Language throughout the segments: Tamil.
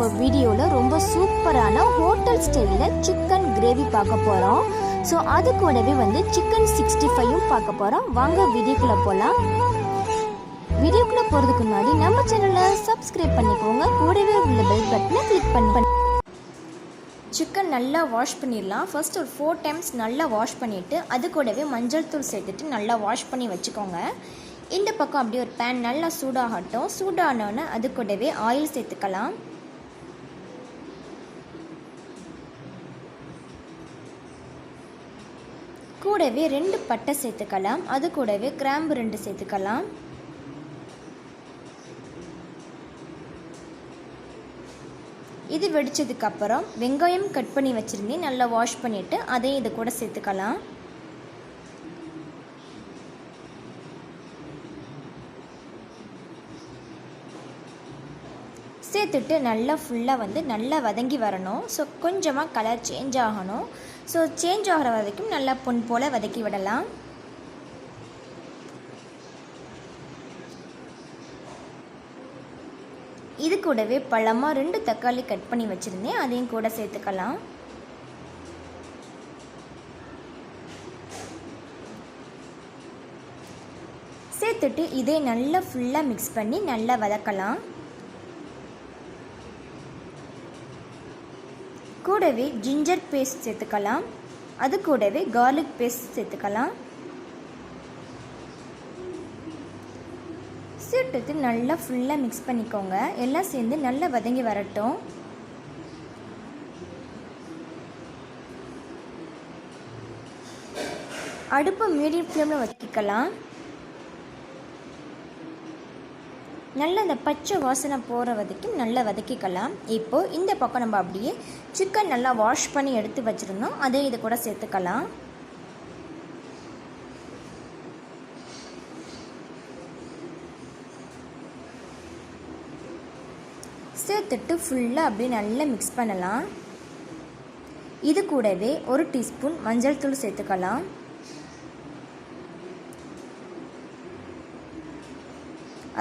நம்ம வீடியோவில் ரொம்ப சூப்பரான ஹோட்டல் ஸ்டைலில் சிக்கன் கிரேவி பார்க்க போகிறோம். ஸோ அது கூடவே சிக்கன் 65 பார்க்க போகிறோம். வாங்க வீடியோக்குள்ளே போகலாம். வீடியோக்குள்ளே போகிறதுக்கு முன்னாடி நம்ம சேனலை சப்ஸ்கிரைப் பண்ணிக்கோங்க. கூடவே உள்ள பெல் பட்டனை கிளிக் பண்ணி சிக்கன் நல்லா வாஷ் பண்ணிடலாம். ஃபர்ஸ்ட் ஒரு 4 டைம்ஸ் நல்லா வாஷ் பண்ணிவிட்டு அது கூடவே மஞ்சள் தூள் சேர்த்துட்டு நல்லா வாஷ் பண்ணி வச்சுக்கோங்க. இந்த பக்கம் அப்படியே ஒரு பேன் நல்லா சூடாகட்டும். சூடானோன்னு அது கூடவே ஆயில் சேர்த்துக்கலாம். கூடவே 2 பட்டை சேர்த்துக்கலாம். அது கூடவே கிராம்பு 2 சேர்த்துக்கலாம். இது வெடிச்சதுக்கப்புறம் வெங்காயம் கட் பண்ணி வச்சுருந்தேன், நல்லா வாஷ் பண்ணிவிட்டு அதையும் இது கூட சேர்த்துக்கலாம். சேர்த்துட்டு நல்லா ஃபுல்லாக நல்லா வதங்கி வரணும். ஸோ கொஞ்சமாக கலர் சேஞ்ச் ஆகணும். ஸோ சேஞ்ச் ஆகிற வரைக்கும் நல்லா பொன் போல் வதக்கி விடலாம். இது கூடவே பழமாக 2 தக்காளி கட் பண்ணி வச்சுருந்தேன், அதையும் கூட சேர்த்துக்கலாம். சேர்த்துட்டு இதே நல்லா ஃபுல்லாக மிக்ஸ் பண்ணி நல்லா வதக்கலாம். கூடவே ஜிஞ்சர் பேஸ்ட் சேர்த்துக்கலாம். அது கூடவே கார்லிக் பேஸ்ட் சேர்த்துக்கலாம். சேர்த்துட்டு நல்லா ஃபுல்லாக மிக்ஸ் பண்ணிக்கோங்க. எல்லாம் சேர்ந்து நல்லா வதங்கி வரட்டும். அடுப்பு மீடியம் ஃப்ளேமில் வச்சுக்கலாம். நல்லா இந்த பச்சை வாசனை போகிற வரைக்கும் நல்லா வதக்கிக்கலாம். இப்போது இந்த பக்கம் நம்ம அப்படியே சிக்கன் நல்லா வாஷ் பண்ணி எடுத்து வச்சுருந்தோம், அதே இது கூட சேர்த்துக்கலாம். சேர்த்துட்டு ஃபுல்லாக அப்படியே நல்லா மிக்ஸ் பண்ணலாம். இது கூடவே 1 டீஸ்பூன் மஞ்சள் தூள் சேர்த்துக்கலாம்.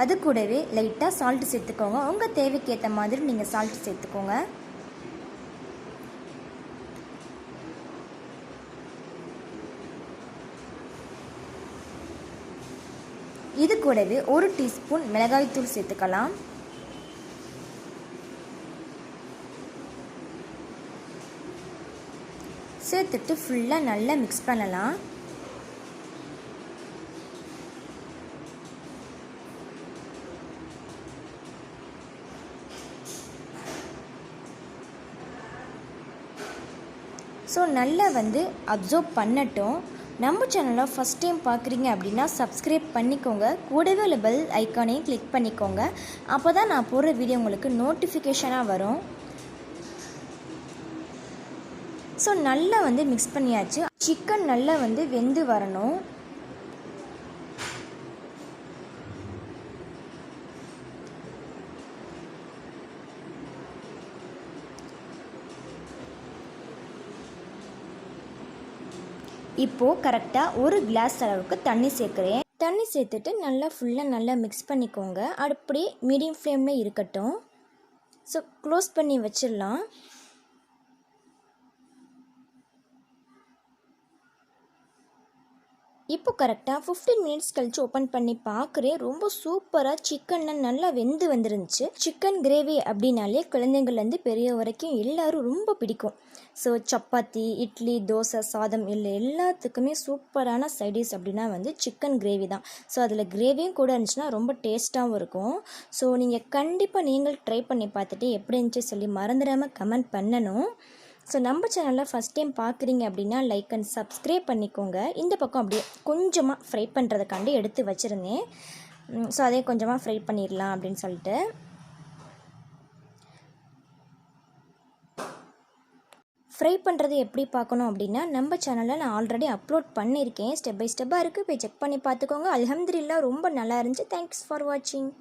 அது கூடவே லைட்டாக சால்ட்டு சேர்த்துக்கோங்க. உங்கள் தேவைக்கு ஏற்ற மாதிரி நீங்கள் சால்ட்டு சேர்த்துக்கோங்க. இது கூடவே 1 டீஸ்பூன் மிளகாய்த்தூள் சேர்த்துக்கலாம். சேர்த்துட்டு ஃபுல்லாக நல்லா மிக்ஸ் பண்ணலாம். ஸோ நல்லா அப்சர்வ் பண்ணட்டும். நம்ம சேனலை ஃபஸ்ட் டைம் பார்க்குறீங்க அப்படின்னா சப்ஸ்கிரைப் பண்ணிக்கோங்க. கூடவே உள்ள பெல் ஐக்கானையும் கிளிக் பண்ணிக்கோங்க. அப்போ தான் நான் போடுற வீடியோ உங்களுக்கு நோட்டிஃபிகேஷனாக வரும். ஸோ நல்லா மிக்ஸ் பண்ணியாச்சு. சிக்கன் நல்லா வெந்து வரணும். இப்போது கரெக்டாக 1 கிளாஸ் அளவுக்கு தண்ணி சேர்க்குறேன். தண்ணி சேர்த்துட்டு நல்லா ஃபுல்லாக நல்லா மிக்ஸ் பண்ணிக்கோங்க. அப்படியே மீடியம் ஃப்ளேமில் இருக்கட்டும். ஸோ க்ளோஸ் பண்ணி வச்சிடலாம். இப்போ கரெக்டாக 15 மினிட்ஸ் கழித்து ஓப்பன் பண்ணி பார்க்குறேன். ரொம்ப சூப்பராக சிக்கன் நல்லா வெந்து வந்துருந்துச்சு. சிக்கன் கிரேவி அப்படின்னாலே குழந்தைங்கள்லேருந்து பெரிய வரைக்கும் எல்லோரும் ரொம்ப பிடிக்கும். ஸோ சப்பாத்தி, இட்லி, தோசை, சாதம் எல்லாத்துக்குமே சூப்பரான சைடிஷ் அப்படின்னா சிக்கன் கிரேவி தான். ஸோ அதில் கிரேவியும் கூட இருந்துச்சுன்னா ரொம்ப டேஸ்ட்டாகவும் இருக்கும். ஸோ நீங்கள் கண்டிப்பாக நீங்கள் ட்ரை பண்ணி பார்த்துட்டு எப்படி இருந்துச்சு சொல்லி மறந்துடாமல் கமெண்ட் பண்ணணும். ஸோ நம்ம சேனலில் ஃபஸ்ட் டைம் பார்க்குறீங்க அப்படின்னா லைக் அண்ட் சப்ஸ்கிரைப் பண்ணிக்கோங்க. இந்த பக்கம் அப்படியே கொஞ்சமாக ஃப்ரை பண்ணுறதுக்காண்டி எடுத்து வச்சுருந்தேன். ஸோ அதே கொஞ்சமாக ஃப்ரை பண்ணிடலாம் அப்படின்னு சொல்லிட்டு. ஃப்ரை பண்ணுறது எப்படி பார்க்கணும் அப்படின்னா நம்ம சேனலில் நான் ஆல்ரெடி அப்லோட் பண்ணியிருக்கேன். ஸ்டெப் பை ஸ்டெப்பாக இருக்குது, போய் செக் பண்ணி பார்த்துக்கோங்க. அல்ஹம்துலில்லாஹ் ரொம்ப நல்லா இருந்துச்சு. தேங்க்ஸ் ஃபார் வாட்சிங்.